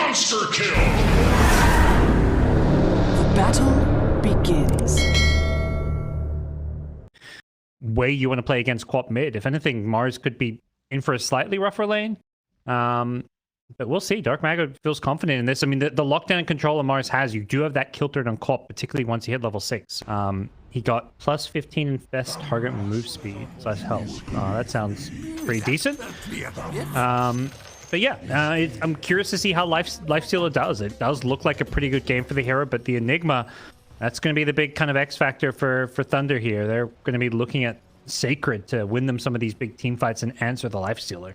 Monster kill! Battle begins. Way you want to play against Quap mid. If anything, Mars could be in for a slightly rougher lane. But we'll see. Dark Mago feels confident in this. I mean, the lockdown control Mars has, you do have that kill threat on Quap, particularly once you hit level 6. He got plus 15 in best target move speed / health. That sounds pretty decent. But yeah, I'm curious to see how Lifestealer does. It does look like a pretty good game for the hero, but the Enigma, that's going to be the big kind of X factor for Thunder here. They're going to be looking at Sacred to win them some of these big team fights and answer the Lifestealer.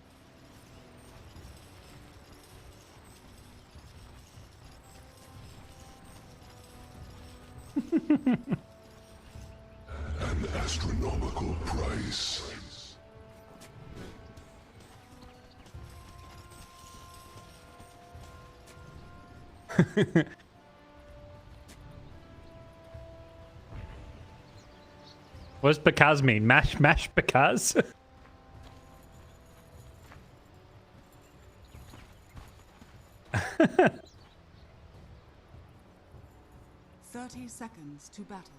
An astronomical price. What does Bakaz mean? Mash Bakaz? 30 seconds to battle.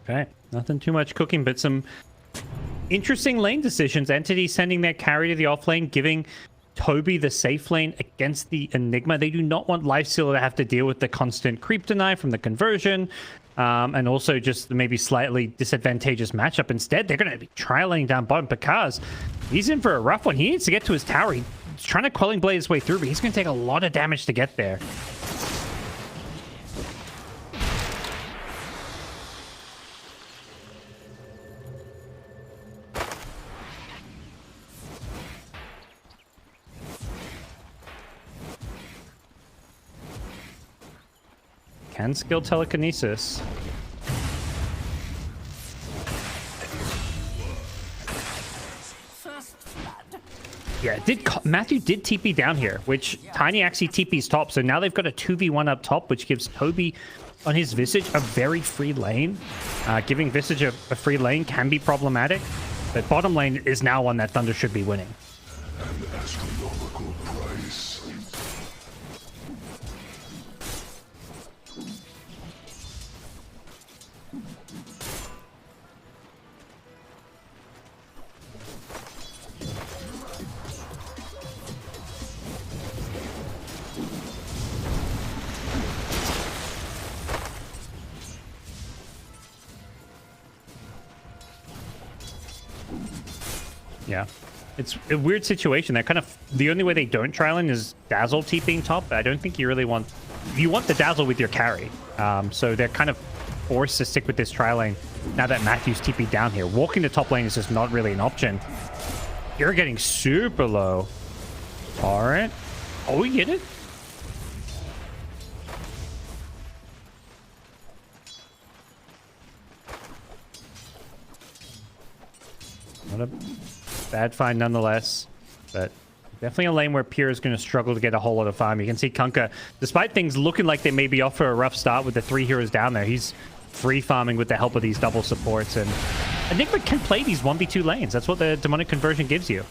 Okay, nothing too much cooking, but some interesting lane decisions. Entity sending their carry to the off lane, giving Toby the safe lane against the Enigma. They do not want Lifestealer to have to deal with the constant creep deny from the conversion, and also just maybe slightly disadvantageous matchup. Instead, they're going to be trialing down bottom because he's in for a rough one. He needs to get to his tower. He's trying to Quelling Blade his way through, but he's going to take a lot of damage to get there. Can skill telekinesis. Yeah, Matthew did TP down here, which Tiny actually TP's top, so now they've got a 2v1 up top, which gives Toby on his Visage a very free lane. Giving Visage a free lane can be problematic, but bottom lane is now one that Thunder should be winning. An astronomical price. Yeah, it's a weird situation. They're kind of the only way they don't trial in is Dazzle TPing top. But I don't think you really want the Dazzle with your carry. So they're kind of forced to stick with this trial lane now that Matthew's TP down here. Walking the top lane is just not really an option. You're getting super low. All right. Oh, we get it. Not a bad find nonetheless, but definitely a lane where Pure is going to struggle to get a whole lot of farm. You can see Kunkka, despite things looking like they may be off for a rough start with the 3 heroes down there, he's free farming with the help of these double supports. And Enigma can play these 1v2 lanes. That's what the demonic conversion gives you.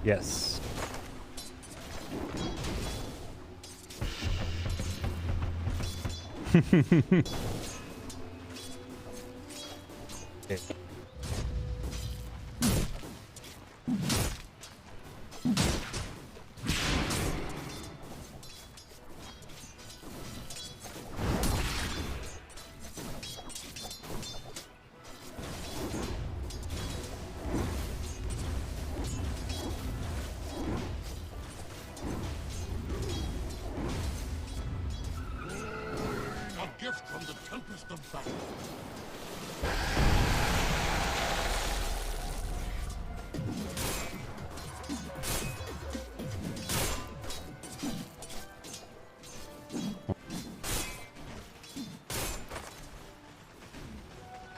Yes. gift from the tempest of battle.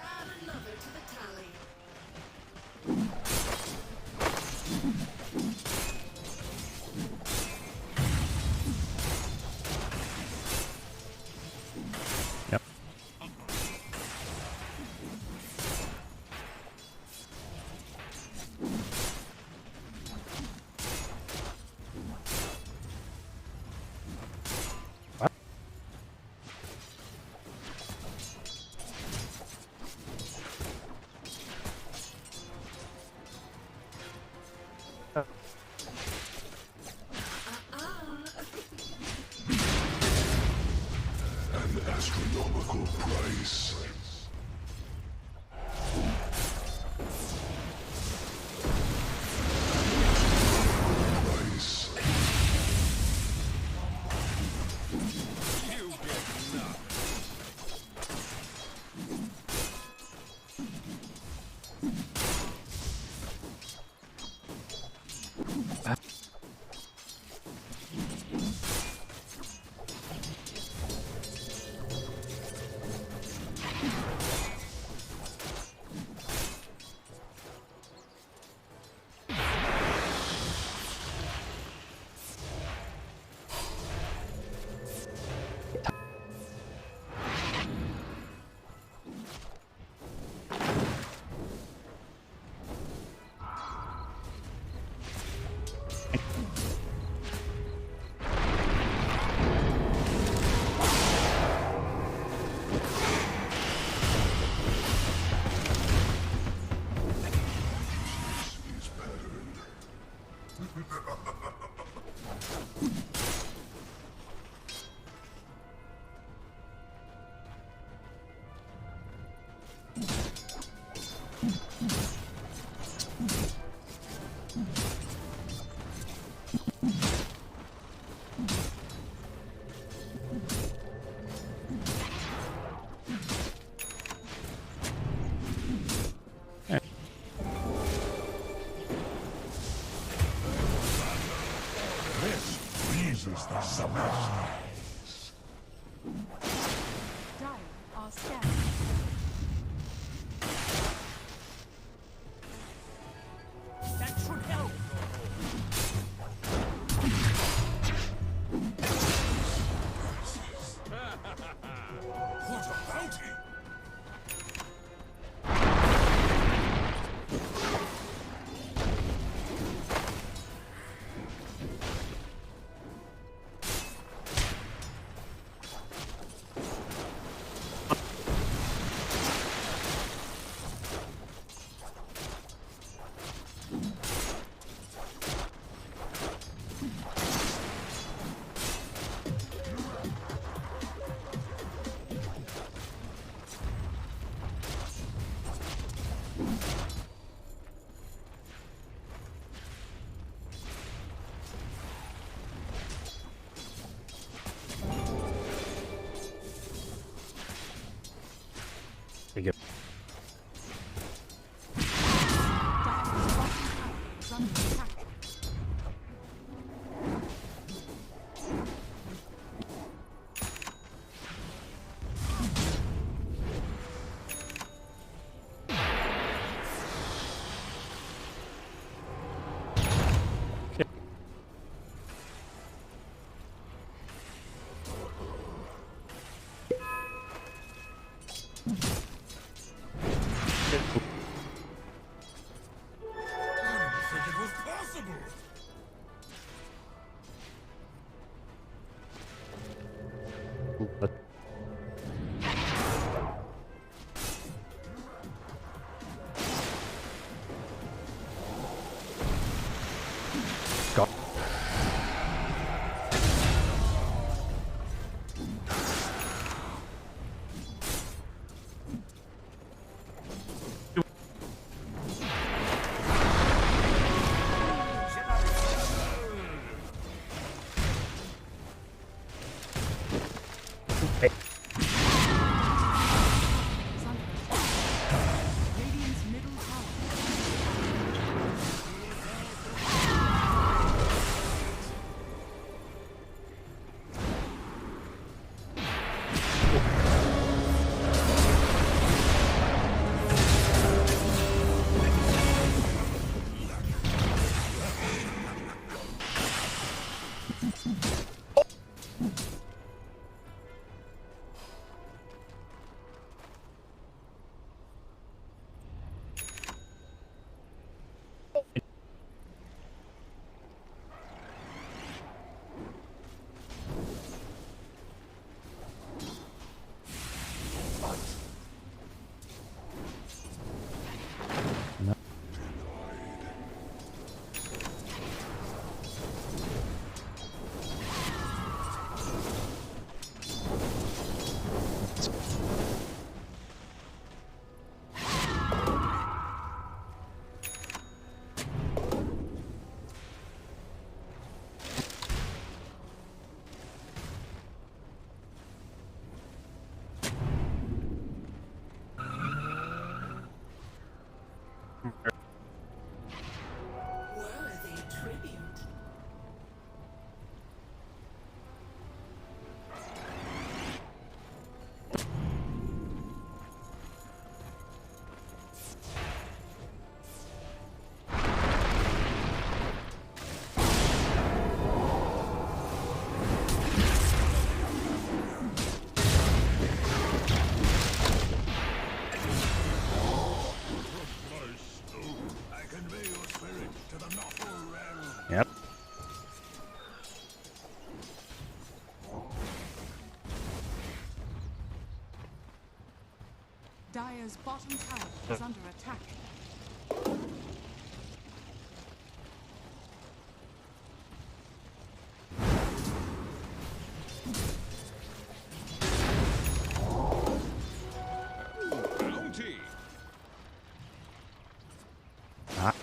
Add another to the tally. Yep. An astronomical price. Price. You get nothing. His pattern. This pleases the Samara. Dire are scattered. That should help. What a bounty! There you go. Dire's bottom tower is under attack. Worthy tribute. I convey your spirit to the Nautical realm. Yep. Dire's bottom tower is under attack. Bounty. Ah.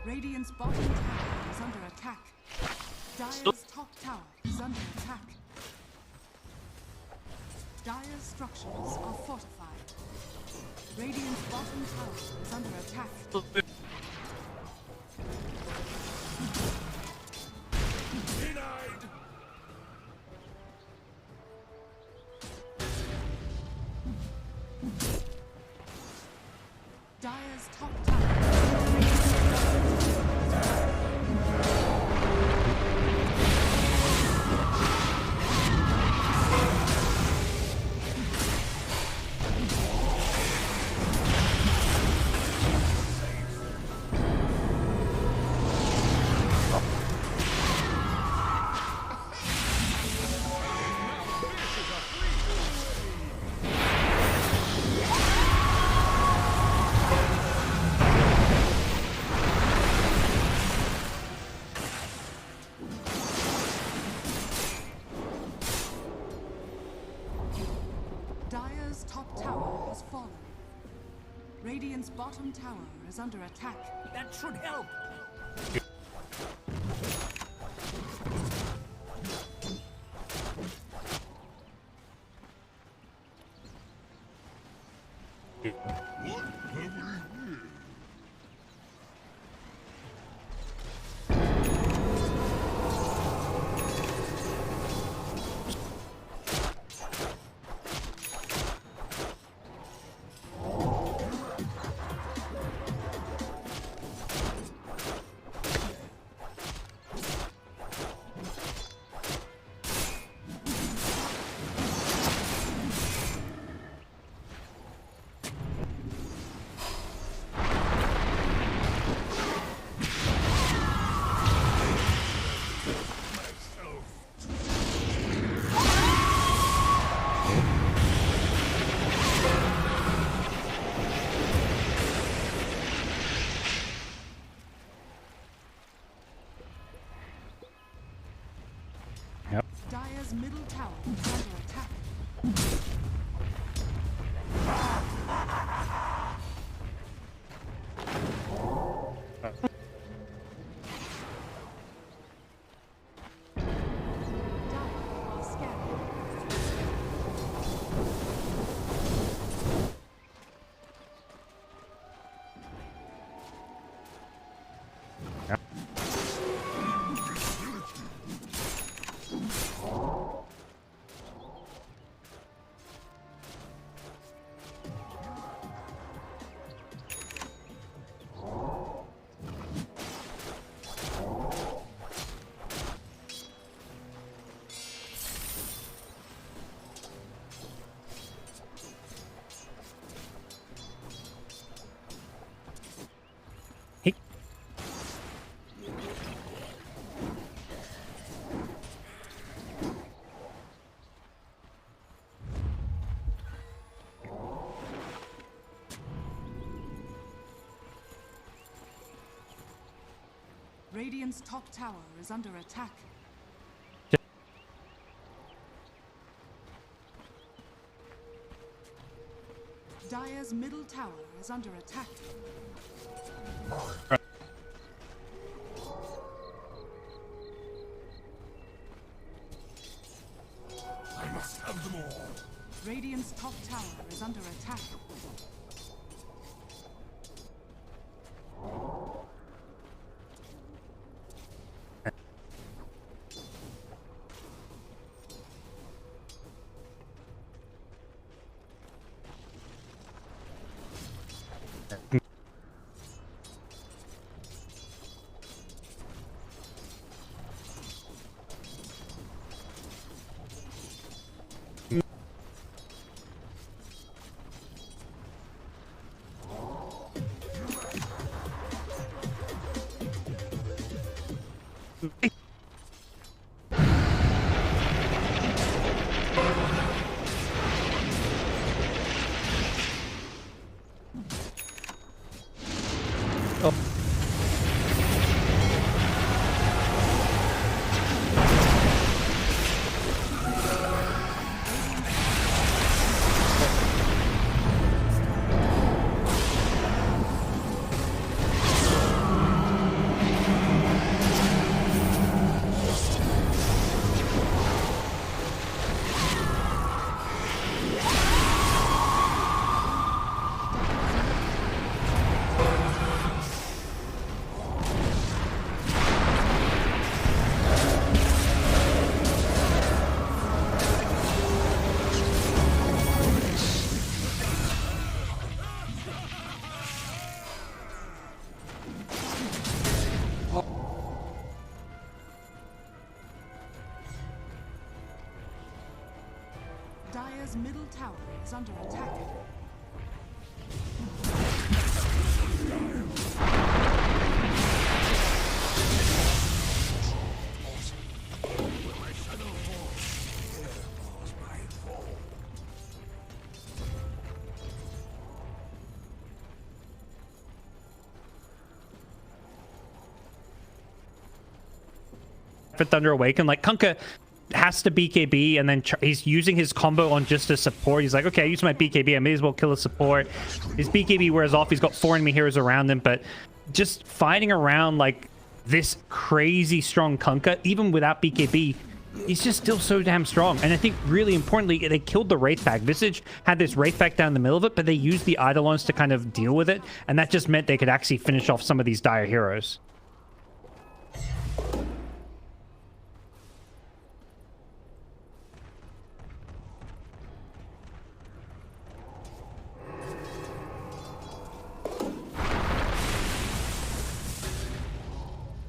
Radiant's bottom tower is under attack. Dire's top tower is under attack. Dire's structures are fortified. Radiant's bottom tower is under attack. Denied. Dire's top tower. Dire's top tower has fallen. Radiant's bottom tower is under attack. That should help. Dire's middle tower is under attack. Dire are scared. Radiant's top tower is under attack. Dire's middle tower is under attack. I must have them all. Radiant's top tower is under attack. Dire's middle tower is under attack. For Thunder Awaken, like Kunkka has to BKB, and then he's using his combo on just a support. He's like, okay, I use my BKB, I may as well kill a support. His BKB wears off, he's got 4 enemy heroes around him, but just fighting around like this crazy strong Kunkka, even without BKB, he's just still so damn strong. And I think really importantly, they killed the Wraith Pack. Visage had this Wraith Pack down the middle of it, but they used the Eidolons to kind of deal with it, and that just meant they could actually finish off some of these dire heroes.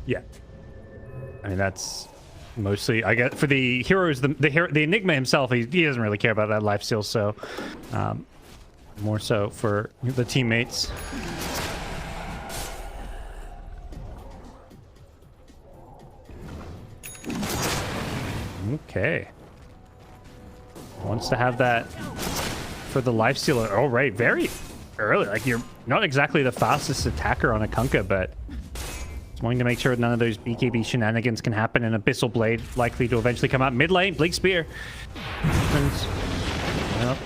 Yeah, I mean that's mostly, I guess, for the heroes. The Enigma himself, he doesn't really care about that lifesteal, so more so for the teammates. Okay, wants to have that for the lifesteal. Oh, right, very early. Like, you're not exactly the fastest attacker on a Kunkka, but wanting to make sure none of those BKB shenanigans can happen, and Abyssal Blade likely to eventually come out. Mid lane, Bleak Spear. Yep.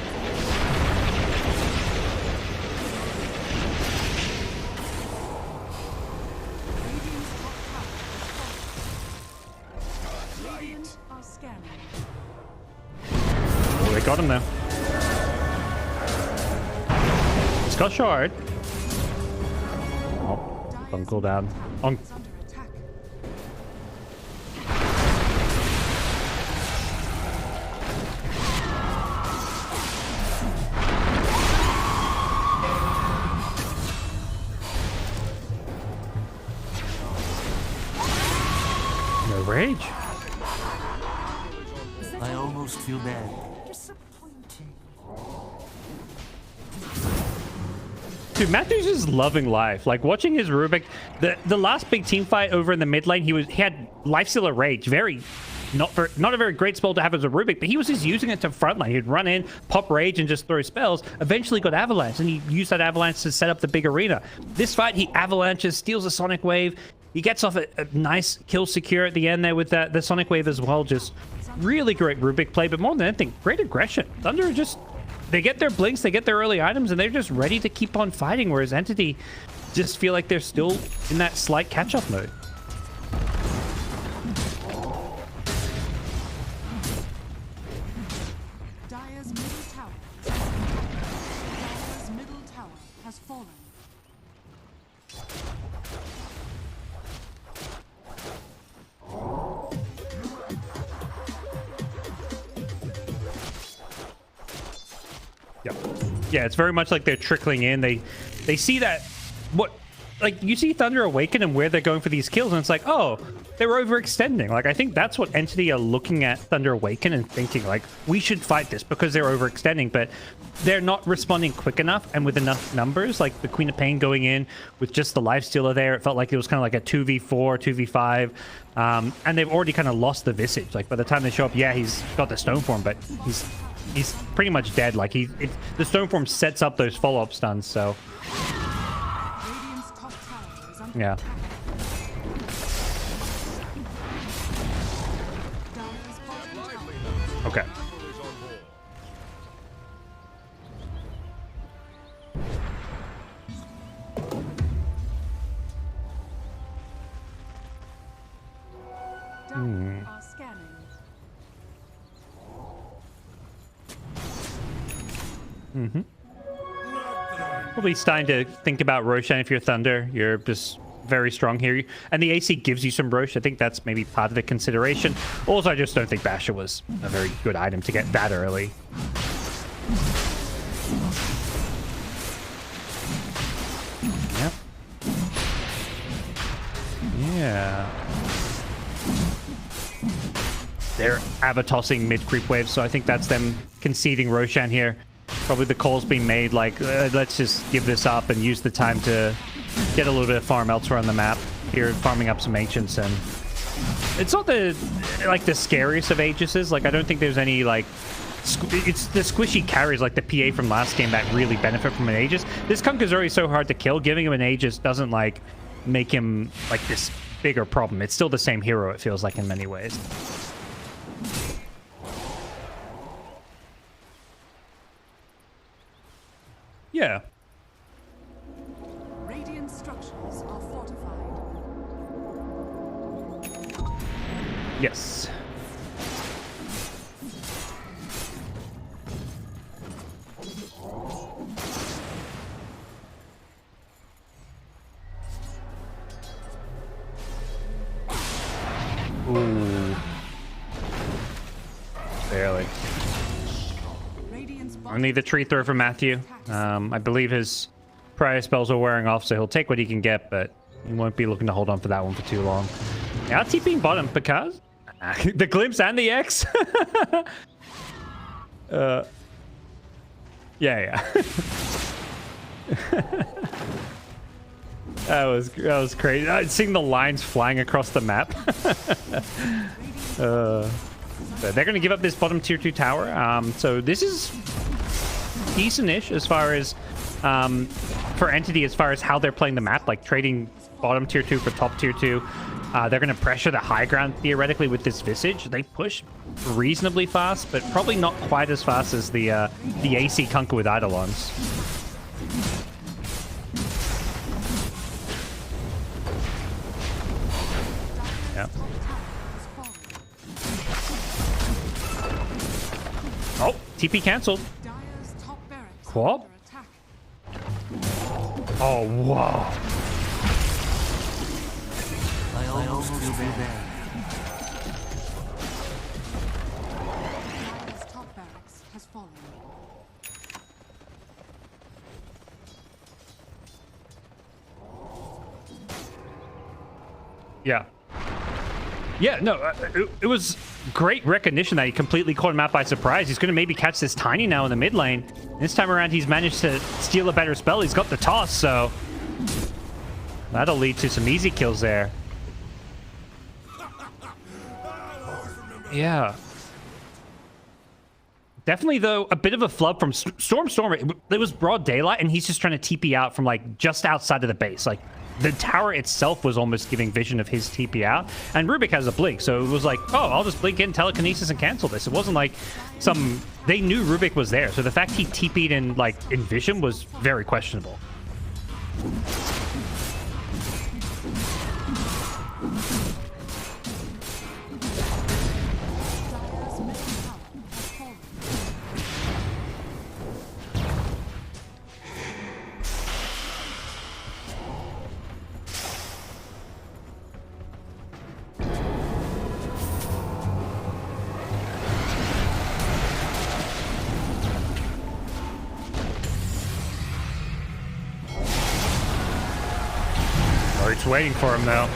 Radiant are scanning. Oh, they got him now. It's got shard. Oh, don't go down. On. Is under attack. No rage. I almost feel bad. Dude, Matthews is loving life. Like, watching his Rubik, the last big team fight over in the mid lane, he had Lifestealer Rage. Very not a very great spell to have as a Rubik, but he was just using it to frontline. He'd run in, pop Rage, and just throw spells. Eventually got Avalanche, and he used that Avalanche to set up the big arena. This fight, he avalanches, steals a Sonic Wave. He gets off a nice kill secure at the end there with the Sonic Wave as well. Just really great Rubik play, but more than anything, great aggression. Thunder just, they get their blinks, they get their early items, and they're just ready to keep on fighting, whereas Entity just feel like they're still in that slight catch-up mode. Dire's middle tower. Dire's middle tower has fallen. Yeah, it's very much like they're trickling in. They see that, what, like, you see Thunder Awaken and where they're going for these kills, and it's like, oh, they're overextending. Like, I think that's what Entity are looking at Thunder Awaken and thinking, like, we should fight this because they're overextending, but they're not responding quick enough and with enough numbers. Like, the Queen of Pain going in with just the lifestealer there, it felt like it was kind of like a 2v4, 2v5, and they've already kind of lost the Visage. Like, by the time they show up, yeah, he's got the Stone Form, but he's pretty much dead. Like, the Stone Form sets up those follow-up stuns, so... Radiant's top tower is under Yeah. attack. Dire's bottom tower. Okay. Dire are scanning. Probably starting to think about Roshan if you're Thunder. You're just very strong here. And the AC gives you some Rosh. I think that's maybe part of the consideration. Also, I just don't think Basher was a very good item to get that early. Yep. Yeah. They're Avatossing mid-creep waves, so I think that's them conceding Roshan here. Probably the call's being made, like, let's just give this up and use the time to get a little bit of farm elsewhere on the map. Here, farming up some Ancients, and it's not the scariest of Aegises. Like, I don't think there's any, like, it's the squishy carries like the PA from last game that really benefit from an Aegis. This Kunk is already so hard to kill. Giving him an Aegis doesn't, like, make him, like, this bigger problem. It's still the same hero, it feels like, in many ways. Yeah. Radiant structures are fortified. Yes. Ooh. Barely. Radiant's Only the tree throw from Matthew. I believe his prior spells are wearing off, so he'll take what he can get, but he won't be looking to hold on for that one for too long. Now TPing bottom because the glimpse and the X. Yeah. That was crazy. Seeing the lines flying across the map. So they're going to give up this bottom tier 2 tower. So this is decent-ish as far as for Entity, as far as how they're playing the map, like trading bottom tier 2 for top tier 2. They're going to pressure the high ground theoretically with this Visage. They push reasonably fast, but probably not quite as fast as the AC Kunkka with Eidolons. Yeah. Oh, TP cancelled. Dire's top barracks What? under attack. Oh, wow. I almost feel bad. Dire's top barracks has fallen. Yeah. Yeah, no, it was great recognition that he completely caught him out by surprise. He's going to maybe catch this Tiny now in the mid lane. This time around, he's managed to steal a better spell. He's got the toss, so that'll lead to some easy kills there. Yeah. Definitely, though, a bit of a flub from Storm. It was broad daylight, and he's just trying to TP out from, like, just outside of the base. Like, the tower itself was almost giving vision of his TP out. And Rubik has a blink, so it was like, oh, I'll just blink in telekinesis and cancel this. It wasn't like they knew Rubik was there, so the fact he TP'd in like in vision was very questionable. Oh, it's waiting for him though.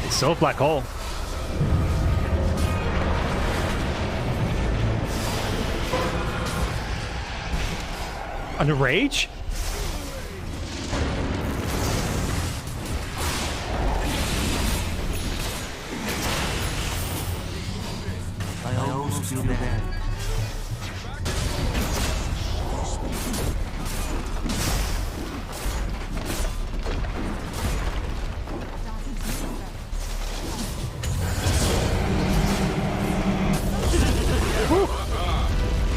It's still a black hole. Under rage? I almost feel bad.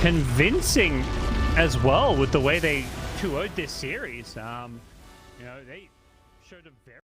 Convincing as well with the way they 2-0'd this series. You know, they showed a very